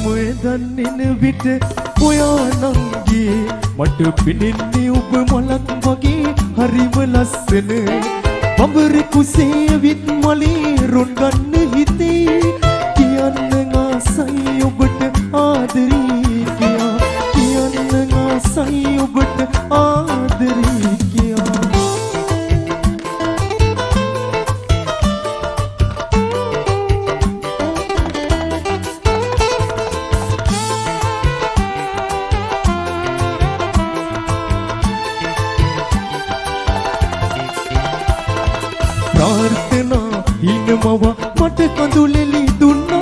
දන්නෙන විට ඔයා නංගී මට පිනෙන්නේ ඔබ මලක් වගේ හරිම ලස්සන බඹර කුසේ විත් මලේ රොන් ගන්න හිතේ කියන්න ආසයි ඔබට ආදරේ කියා කියන්න ආසයි ඔබට ආදරේ කියා प्रार्थना हिनमवा मट कंदुलेली दुन्ना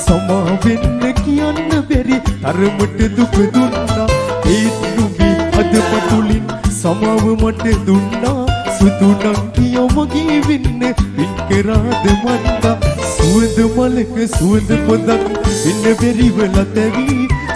समा වෙන්න කියන්න බැරි තරමට දුක දුන්නා ඒත් නුඹ අද පතුලින් සමාව මට දුන්නා සුදු නංගිය මගේ වෙන්න වින් කරාද මන්දා සුවඳ මලක සුවඳ පොදක් වෙන්න බැරි වෙලා තැවි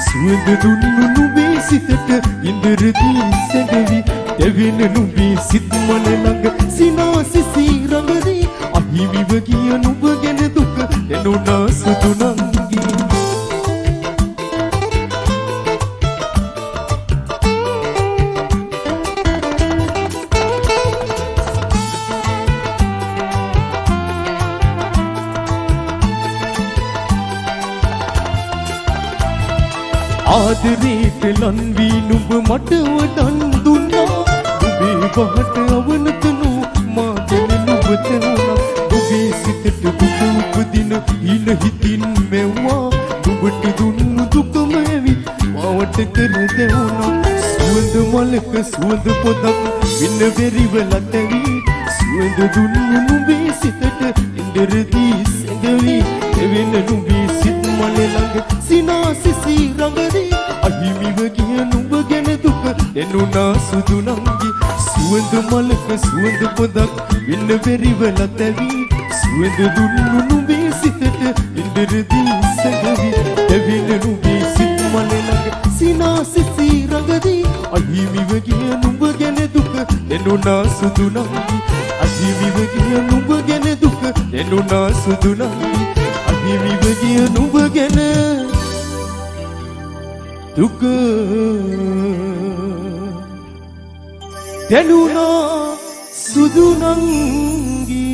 සුවඳ දුන්නු නුඹේ සිතට ඉන්දරදී සැඟවි දෙවින නුඹේ සිත් මන ළඟ සිනාසිසි රඟදී අහිමිව ගිය නුඹ ගැන දුක එනුනා සුදු නංගි ආදරේට ලන් වී නුඹ මට වදන් දුන්නා නුඹේ බහට අවනතනු මා ගැන නුඹ තැවුණා නුඹේ සිතට දුක උපදින හින හිතින් මෙව්වා නුඹට දුන්නු දුකම ඇවිත් මාවට කර දෙවුණා සුවඳ මලක සුවඳ පොදක් වෙන්න බැරි වෙලා තැවි සුවඳ දුන්නු නුඹේ සිතට ඉන්දරදී සැඟවි දෙවෙන නුඹේ සිත් මල ළඟ සිනාසිසි රඟදී අහිමිව ගිය නුඹ ගැන දුක එනුනා සුදු නංගි සුවඳ මලක සුවඳ පොදක් වෙන්න බැරි වෙලා තැවි සුවඳ දුන්නු නුඹේ සිතට ඉන්දරදී සැඟවි දෙවෙන නුඹේ සිත් මල ළඟ සිනාසිසි රඟදී අහිමිව ගිය නුඹ ගැන දුක එනුනා සුදු නංගි අහිමිව ගිය නුඹ ගැන දුක එනුනා සුදු නංගි අහිමිව ගිය නුඹ ගැන දුක දැනුණා සුදු නංගි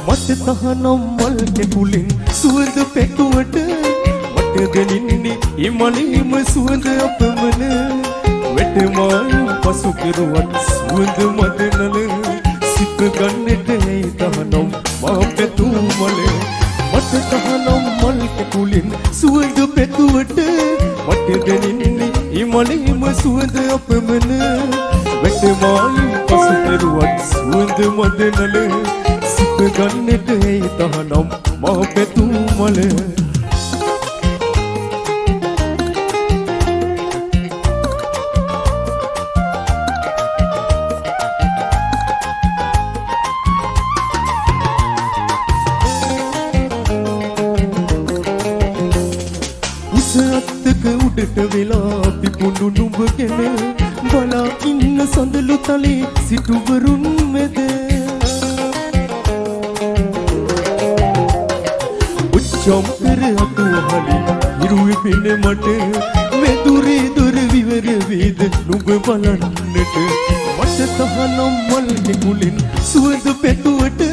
මට තහනම් මල් කෙකුලින් සුවඳ පෙකුවට මට දැනින්නේ ඉමලීම සුවඳ අපමණ වෙටමාල් පසු කෙරුවත් සුවඳ මදනල සිත ගන්නට ඇයි තහනම් මා පෙතු මල මට තහනම් මල් කෙකුලින් සුවඳ පෙකුවට මට දැනින්නේ ඉමලීම සුවඳ අපමණ වෙටමාල් පසු කෙරුවත් සුවඳ මදනල සිත ගන්නට ඇයි තහනම් මා පෙතු මල උසත්තක උඩට වෙලා පිපුණු නුඹ ගැන බලා ඉන්න සඳලු තලේ සිටුවරුන් මැද චම්පර අතුහලි ඉරුවේ පෙන මට මෙදුරේ දොර විවර වේද නුඹ බලන්නට මට තහනම් මල් කෙකුලින් සුවඳ පෙතුවට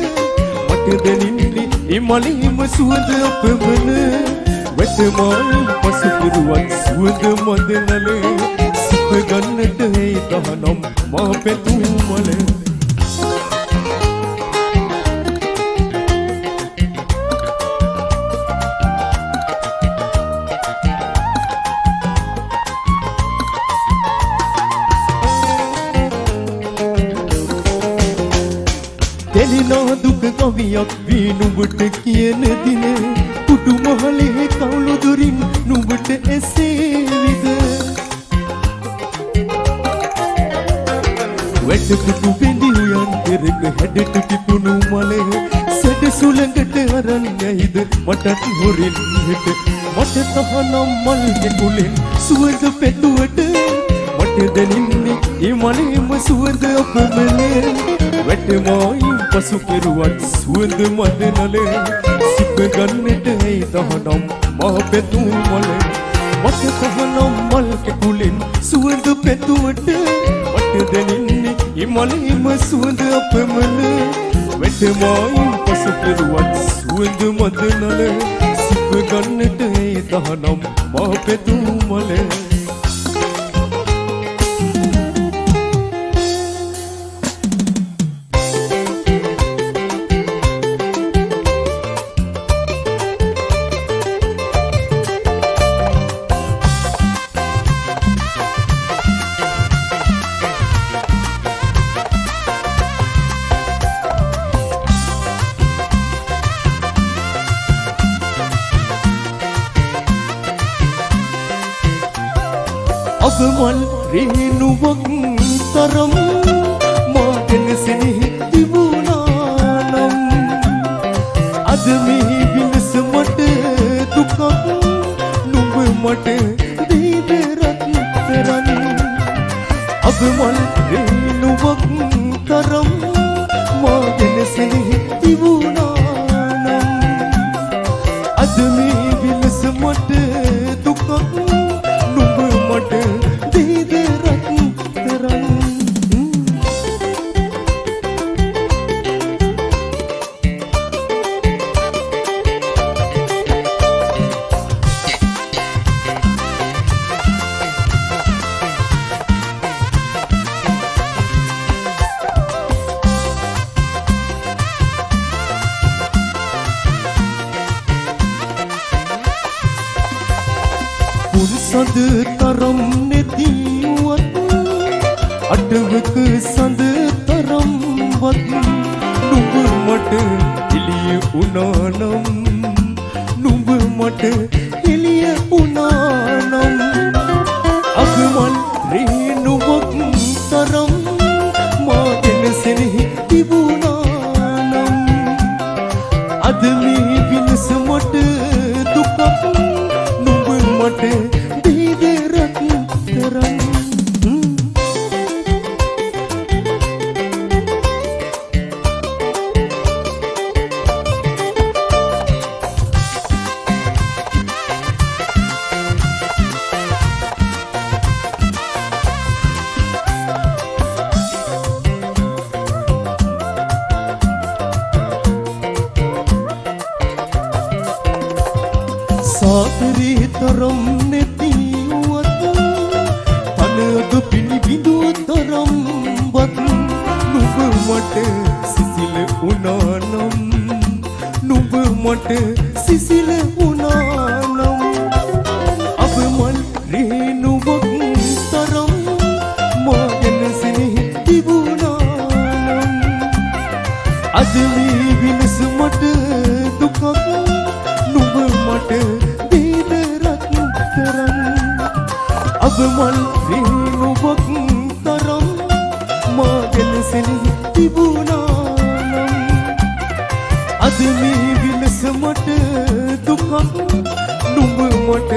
මට දැනින්නේ ඉමලීම සුවඳ අපමණ වෙටමාල් පසු කෙරුවත් සුවඳ මදනල සිත ගන්නට ඇයි තහනම් මා පෙතු මල දෙලිනා දුක කවියක් වී නුඹට කියන දින කුඩු මහලේ කවුළු දුරින් නුඹට එසේ විද වැට කුඩු බිඳි උයන් පෙරක හැඩට පිපුණු මලේ වැඩ සුළඟට අරන් ඇයිද මටත් හොරෙන් හෙට මට තහනම් මල් කෙකුලෙන් සුවඳ පෙතුවට මට දැනින්නේ ඒ මලේම සුවඳ අපමණේ වැටමායින් පසු කෙරුවත් සුවඳ මද නලේ සිප ගන්නට ඇයි තහනම් මා පෙතු මලේ මට තහනම් මල් කෙකුලෙන් සුවඳ පෙතුවට මට දැනින්නේ ඒ මලේම සුවඳ අපමණේ වැටමායින් පසු කෙරුවත් සුවඳ මද නලේ සිප ගන්නට ඇයි තහනම් මා පෙතු මලේ අබමල් රේණුවක් තරම් මා ගැන සෙනෙහි තිබුණා නම් අද මේ විනස මට දුකක් නුඹ මට දීද රත්තරන් අබමල් රේණුවක් තරම් මා ගැන සෙනෙහි තිබුණා නම් අද මේ විනස මට දුකක් මට දීද රත්තරන් සඳ තරම් නැතිවත් අඩවක සඳ තරම්වත් නුඹ මට එළිය වුණා නම් නුඹ මට එළිය වුණා නම් අගමල් රේණුවක් තරම් මා ගැන සෙනෙහි තිබුණා නම් අද මේ විනස මට දුකක් නුඹ මට සාතරේ තරම් නැතිවත් තනක පිළිබිඳු තරම්වත් නුඹ මට සිසිල වුණා නම් නුඹ මට සිසිල වුණා නම් අබමල් රේණුවක් තරම් මා ගැන සෙනෙහි තිබුණා නම් අද මේ විනස මට දුකක් නුඹ මට අබමල් රේණුවක් තරම් මා ගැන සෙනෙහි තිබුණා නම් අද මේ විනස මට දුකක් නුඹ මට